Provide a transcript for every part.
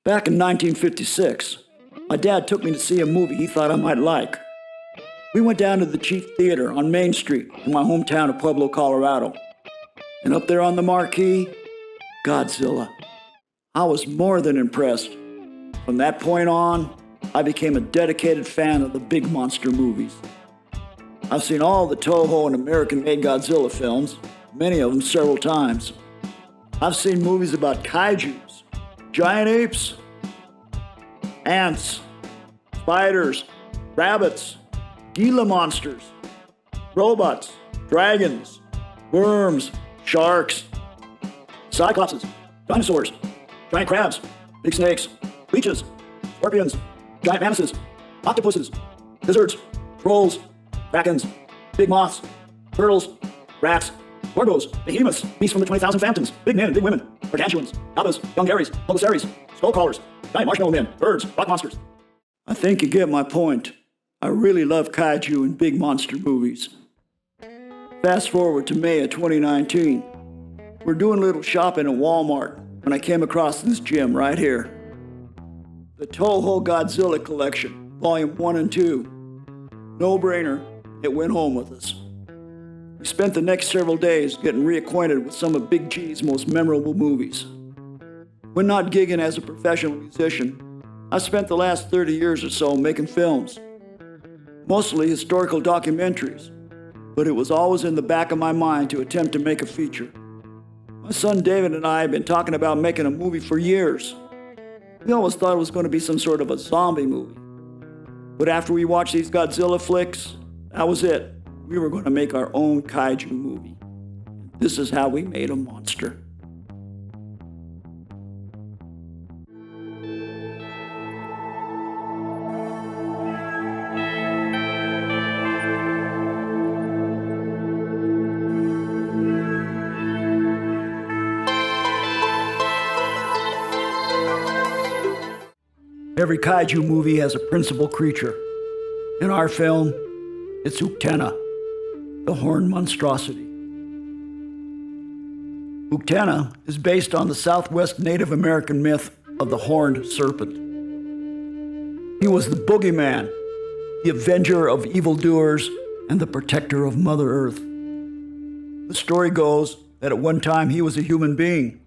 Back in 1956, my dad took me to see a movie he thought I might like. We went down to the Chief Theater on Main Street in my hometown of Pueblo, Colorado. And up there on the marquee, Godzilla. I was more than impressed. From that point on, I became a dedicated fan of the big monster movies. I've seen all the Toho and American-made Godzilla films, many of them several times. I've seen movies about kaijus, giant apes, ants, spiders, rabbits, Gila monsters, robots, dragons, worms, sharks, cyclopses, dinosaurs, giant crabs, big snakes, leeches, scorpions, giant mantises, octopuses, lizards, trolls, krakens, big moths, turtles, rats, gorgos, behemoths, beasts from the 20,000 phantoms, big men and big women, gargantuans, kappas, gungaries, pulsaries, skull crawlers, giant marshmallow men, birds, rock monsters. I think you get my point. I really love kaiju and big monster movies. Fast forward to May of 2019. We're doing a little shopping at Walmart when I came across this gem right here. The Toho Godzilla Collection, Volume 1 and 2. No-brainer, it went home with us. We spent the next several days getting reacquainted with some of Big G's most memorable movies. When not gigging as a professional musician, I spent the last 30 years or so making films. Mostly historical documentaries, but it was always in the back of my mind to attempt to make a feature. My son David and I have been talking about making a movie for years. We always thought it was going to be some sort of a zombie movie. But after we watched these Godzilla flicks, that was it. We were going to make our own kaiju movie. This is how we made a monster. Every kaiju movie has a principal creature. In our film, it's UKTENA, the Horned Monstrosity. UKTENA is based on the Southwest Native American myth of the horned serpent. He was the boogeyman, the avenger of evildoers, and the protector of Mother Earth. The story goes that at one time he was a human being.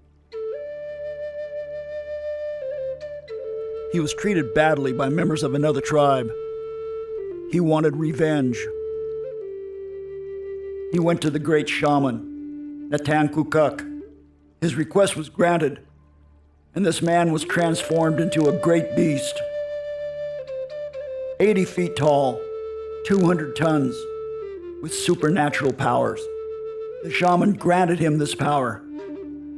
He was treated badly by members of another tribe. He wanted revenge. He went to the great shaman, Natankukuk. His request was granted, and this man was transformed into a great beast. 80 feet tall, 200 tons, with supernatural powers. The shaman granted him this power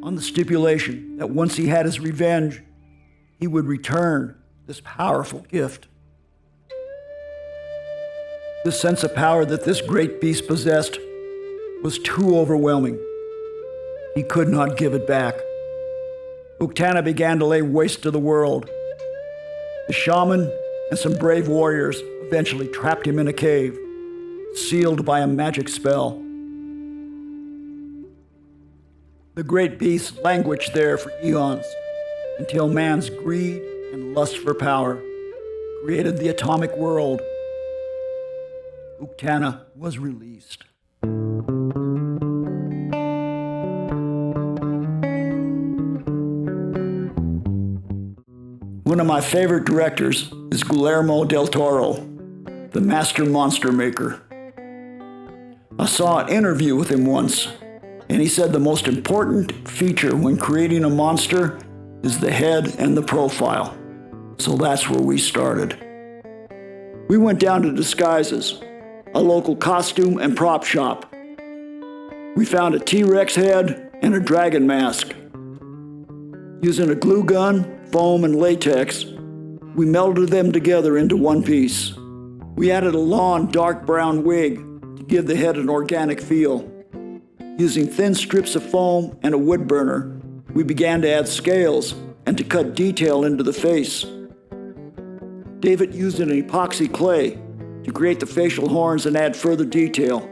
on the stipulation that once he had his revenge, he would return this powerful gift. The sense of power that this great beast possessed was too overwhelming. He could not give it back. UKTENA began to lay waste to the world. The shaman and some brave warriors eventually trapped him in a cave, sealed by a magic spell. The great beast languished there for eons, until man's greed and lust for power created the atomic world. UKTENA was released. One of my favorite directors is Guillermo del Toro, the master monster maker. I saw an interview with him once, and he said the most important feature when creating a monster is the head and the profile. So that's where we started. We went down to Disguises, a local costume and prop shop. We found a T-Rex head and a dragon mask. Using a glue gun, foam, and latex, we melded them together into one piece. We added a long, dark brown wig to give the head an organic feel. Using thin strips of foam and a wood burner, we began to add scales and to cut detail into the face. David used an epoxy clay to create the facial horns and add further detail.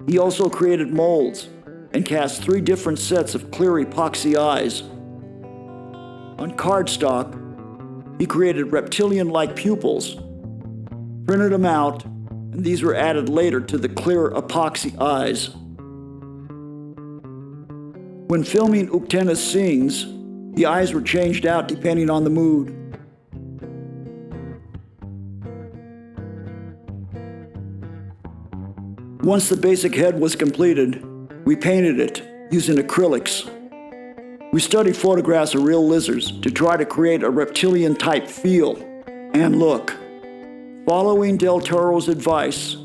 He also created molds and cast 3 different sets of clear epoxy eyes. On cardstock, he created reptilian-like pupils, printed them out, and these were added later to the clear epoxy eyes. When filming UKTENA's scenes, the eyes were changed out depending on the mood. Once the basic head was completed, we painted it using acrylics. We studied photographs of real lizards to try to create a reptilian-type feel and look. Following Del Toro's advice,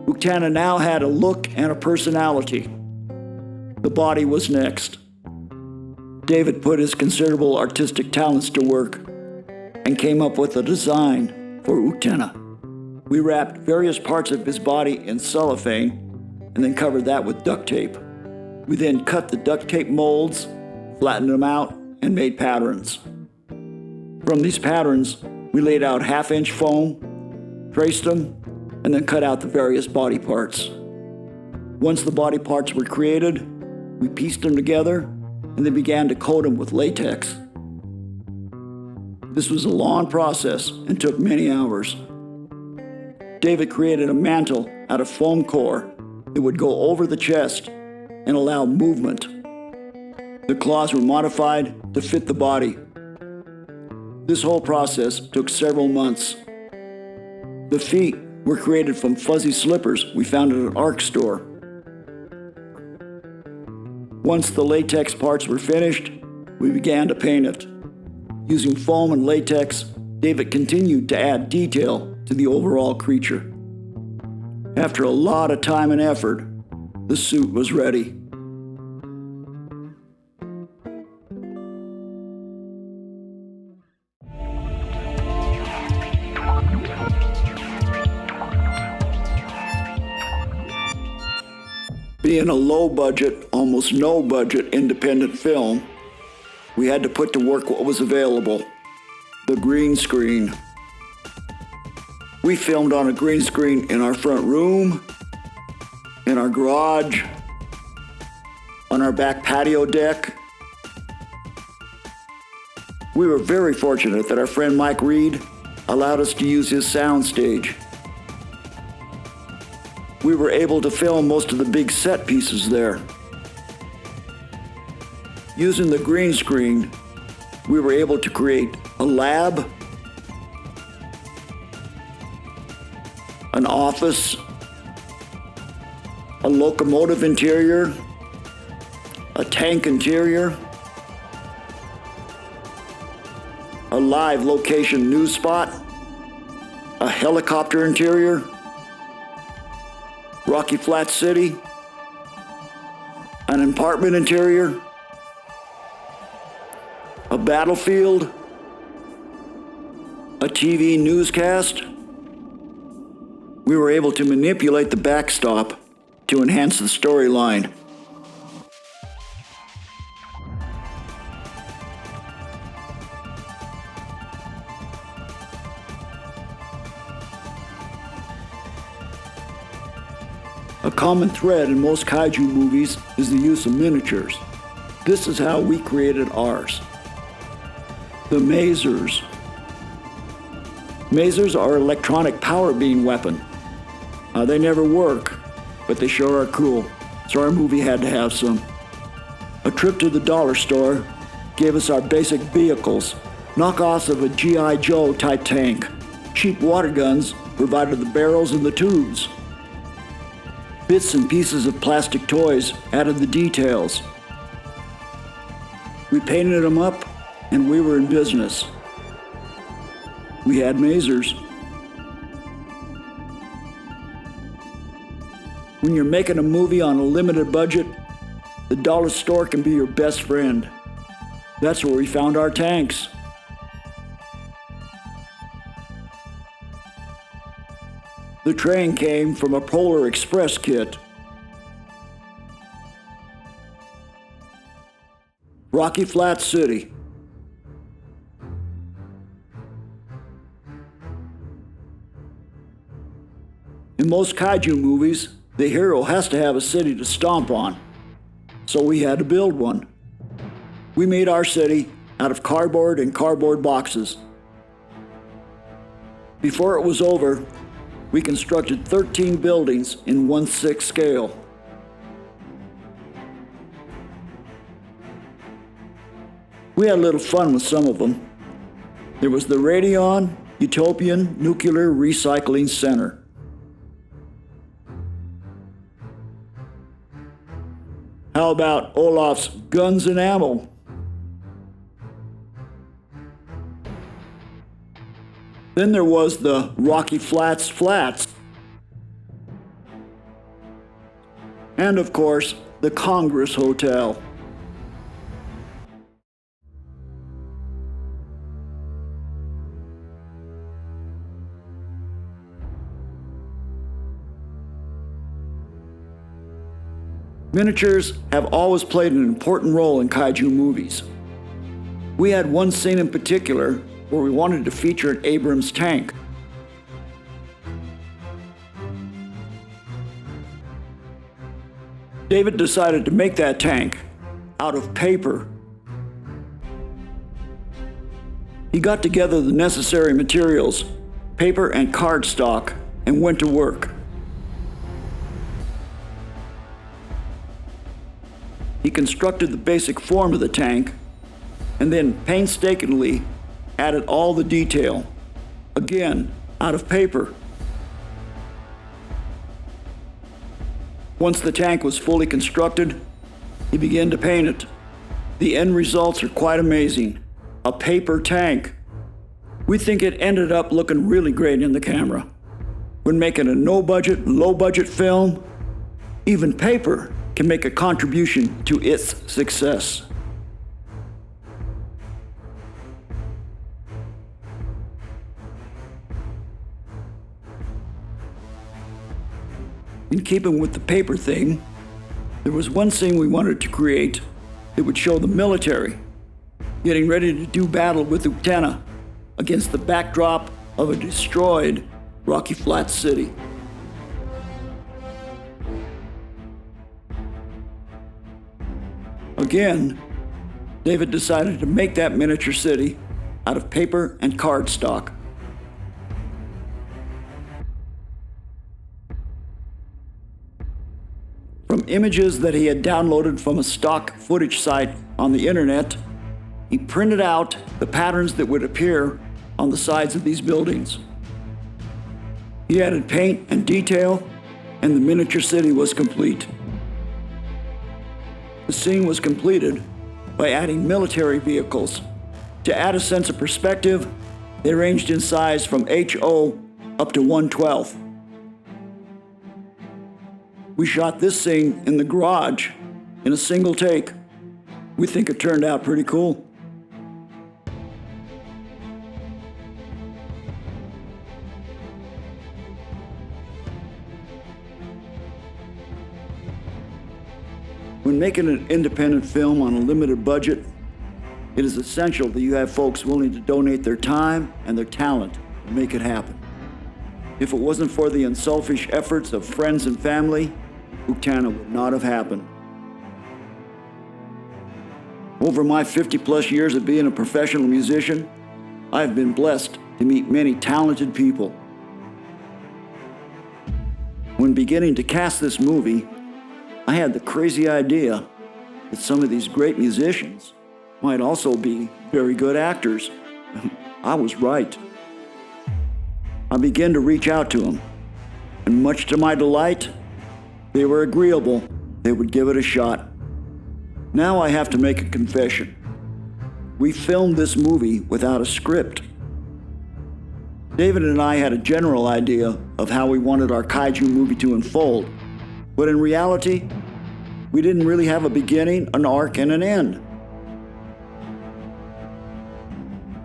UKTENA now had a look and a personality. The body was next. David put his considerable artistic talents to work and came up with a design for UKTENA. We wrapped various parts of his body in cellophane and then covered that with duct tape. We then cut the duct tape molds, flattened them out, and made patterns. From these patterns, we laid out half-inch foam, traced them, and then cut out the various body parts. Once the body parts were created, we pieced them together and then began to coat them with latex. This was a long process and took many hours. David created a mantle out of foam core that would go over the chest and allow movement. The claws were modified to fit the body. This whole process took several months. The feet were created from fuzzy slippers we found at an ARC store. Once the latex parts were finished, we began to paint it. Using foam and latex, David continued to add detail to the overall creature. After a lot of time and effort, the suit was ready. Being a low-budget, almost no-budget independent film, we had to put to work what was available: the green screen. We filmed on a green screen in our front room, in our garage, on our back patio deck. We were very fortunate that our friend Mike Reed allowed us to use his sound stage. We were able to film most of the big set pieces there. Using the green screen, we were able to create a lab, an office, a locomotive interior, a tank interior, a live location news spot, a helicopter interior, Rocky Flat City, an apartment interior, a battlefield, a TV newscast. We were able to manipulate the backstop to enhance the storyline. A common thread in most kaiju movies is the use of miniatures. This is how we created ours. The masers. Masers are electronic power beam weapon. They never work, but they sure are cool, so our movie had to have some. A trip to the dollar store gave us our basic vehicles, knockoffs of a G.I. Joe type tank. Cheap water guns provided the barrels and the tubes. Bits and pieces of plastic toys added the details. We painted them up, and we were in business. We had masers. When you're making a movie on a limited budget, the dollar store can be your best friend. That's where we found our tanks. The train came from a Polar Express kit. Rocky Flat City. In most kaiju movies, the hero has to have a city to stomp on, so we had to build one. We made our city out of cardboard and cardboard boxes. Before it was over, we constructed 13 buildings in 1/6 scale. We had a little fun with some of them. There was the Radion Utopian Nuclear Recycling Center. How about Olaf's Guns and Ammo? Then there was the Rocky Flats Flats. And of course, the Congress Hotel. Miniatures have always played an important role in kaiju movies. We had one scene in particular where we wanted to feature an Abrams tank. David decided to make that tank out of paper. He got together the necessary materials, paper and cardstock, and went to work. He constructed the basic form of the tank and then painstakingly added all the detail, again, out of paper. Once the tank was fully constructed, he began to paint it. The end results are quite amazing. A paper tank. We think it ended up looking really great in the camera. When making a no-budget, low-budget film, even paper can make a contribution to its success. In keeping with the paper thing, there was one scene we wanted to create that would show the military getting ready to do battle with UKTENA against the backdrop of a destroyed Rocky Flats city. Again, David decided to make that miniature city out of paper and cardstock. From images that he had downloaded from a stock footage site on the internet, he printed out the patterns that would appear on the sides of these buildings. He added paint and detail, and the miniature city was complete. The scene was completed by adding military vehicles. To add a sense of perspective, they ranged in size from HO up to 1/12. We shot this scene in the garage in a single take. We think it turned out pretty cool. When making an independent film on a limited budget, it is essential that you have folks willing to donate their time and their talent to make it happen. If it wasn't for the unselfish efforts of friends and family, UKTENA would not have happened. Over my 50-plus years of being a professional musician, I have been blessed to meet many talented people. When beginning to cast this movie, I had the crazy idea that some of these great musicians might also be very good actors. I was right. I began to reach out to them, and much to my delight, they were agreeable. They would give it a shot. Now I have to make a confession. We filmed this movie without a script. David and I had a general idea of how we wanted our kaiju movie to unfold, but in reality, we didn't really have a beginning, an arc, and an end.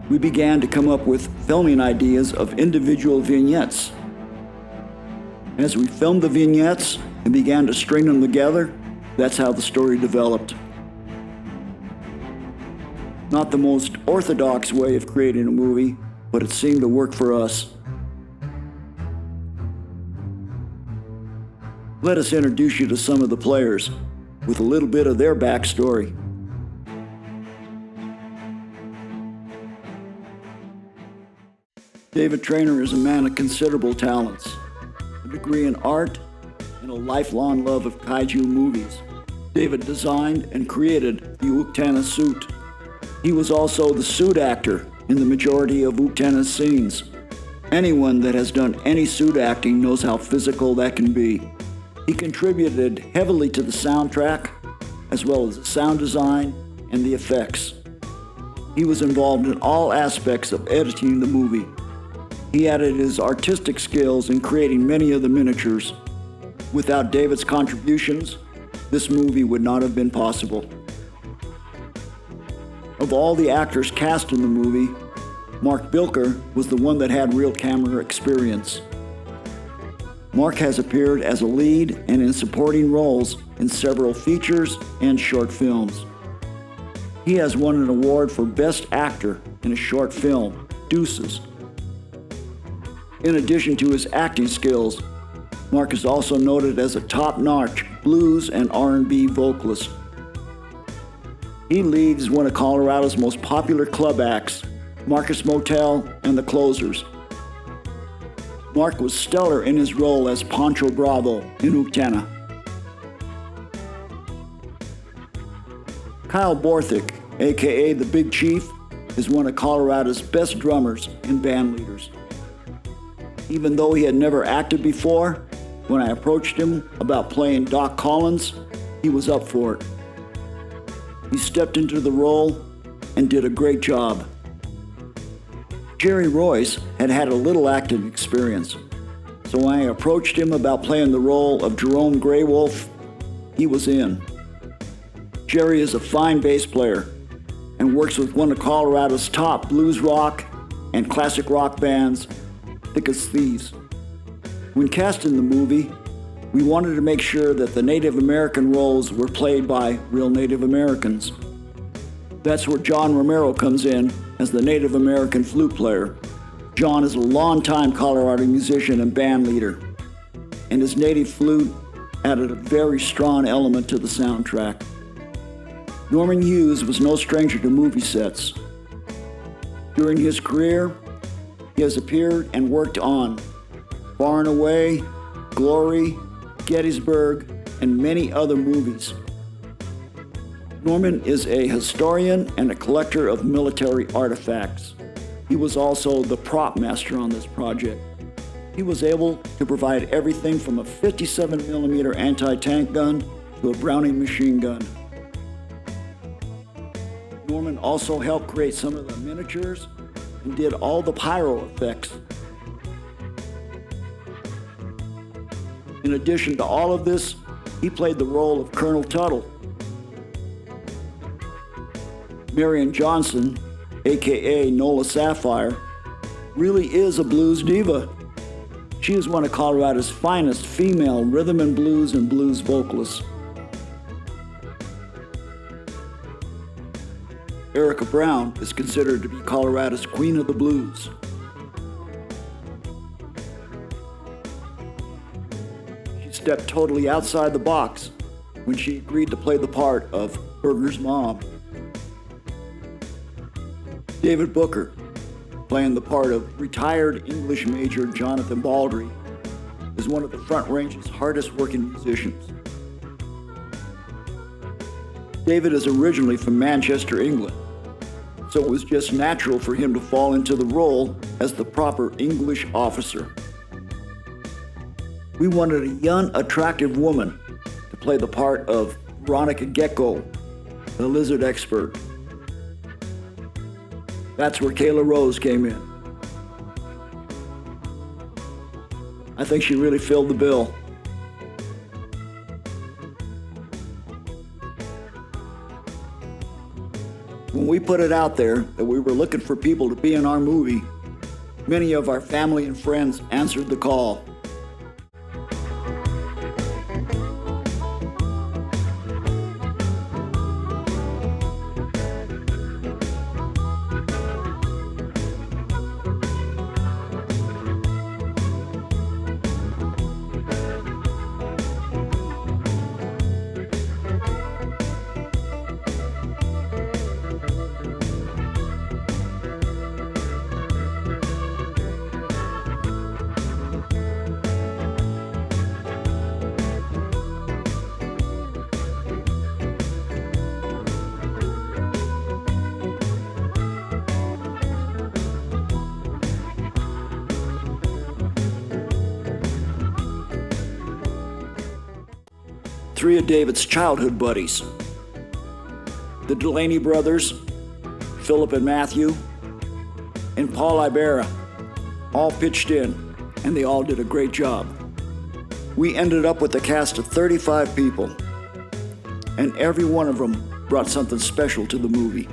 We began to come up with filming ideas of individual vignettes. As we filmed the vignettes and began to string them together, that's how the story developed. Not the most orthodox way of creating a movie, but it seemed to work for us. Let us introduce you to some of the players with a little bit of their backstory. David Traynor is a man of considerable talents, a degree in art, and a lifelong love of Kaiju movies. David designed and created the UKTENA suit. He was also the suit actor in the majority of UKTENA's scenes. Anyone that has done any suit acting knows how physical that can be. He contributed heavily to the soundtrack, as well as the sound design and the effects. He was involved in all aspects of editing the movie. He added his artistic skills in creating many of the miniatures. Without David's contributions, this movie would not have been possible. Of all the actors cast in the movie, Mark Bilker was the one that had real camera experience. Mark has appeared as a lead and in supporting roles in several features and short films. He has won an award for Best Actor in a Short Film, Deuces. In addition to his acting skills, Mark is also noted as a top-notch blues and R&B vocalist. He leads one of Colorado's most popular club acts, Marcus Motel and the Closers. Mark was stellar in his role as Pancho Bravo in UKTENA. Kyle Borthwick, aka the Big Chief, is one of Colorado's best drummers and band leaders. Even though he had never acted before, when I approached him about playing Doc Collins, he was up for it. He stepped into the role and did a great job. Jerry Royce had had a little acting experience, so when I approached him about playing the role of Jerome Greywolf, he was in. Jerry is a fine bass player and works with one of Colorado's top blues rock and classic rock bands, Thick as Thieves. When cast in the movie, we wanted to make sure that the Native American roles were played by real Native Americans. That's where John Romero comes in as the Native American flute player. John is a longtime Colorado musician and band leader, and his native flute added a very strong element to the soundtrack. Norman Hughes was no stranger to movie sets. During his career, he has appeared and worked on Far and Away, Glory, Gettysburg, and many other movies. Norman is a historian and a collector of military artifacts. He was also the prop master on this project. He was able to provide everything from a 57mm anti-tank gun to a Browning machine gun. Norman also helped create some of the miniatures and did all the pyro effects. In addition to all of this, he played the role of Colonel Tuttle. Marion Johnson, aka Nola Sapphire, really is a blues diva. She is one of Colorado's finest female rhythm and blues vocalists. Erica Brown is considered to be Colorado's Queen of the Blues. She stepped totally outside the box when she agreed to play the part of Berger's mom. David Booker, playing the part of retired English Major Jonathan Baldry, is one of the Front Range's hardest working musicians. David is originally from Manchester, England, so it was just natural for him to fall into the role as the proper English officer. We wanted a young, attractive woman to play the part of Veronica Gecko, the lizard expert. That's where Kayla Rose came in. I think she really filled the bill. When we put it out there that we were looking for people to be in our movie, many of our family and friends answered the call. three of David's childhood buddies. The Delaney brothers, Philip and Matthew, and Paul Ibera all pitched in, and they all did a great job. We ended up with a cast of 35 people, and every one of them brought something special to the movie.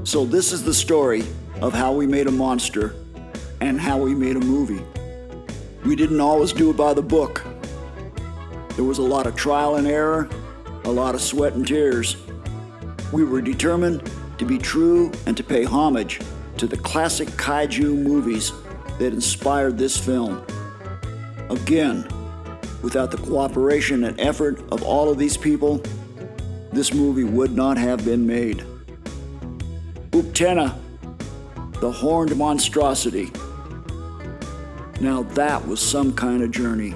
So this is the story of how we made a monster and how we made a movie. We didn't always do it by the book. There was a lot of trial and error, a lot of sweat and tears. We were determined to be true and to pay homage to the classic Kaiju movies that inspired this film. Again, without the cooperation and effort of all of these people, this movie would not have been made. UKTENA, the Horned Monstrosity. Now that was some kind of journey.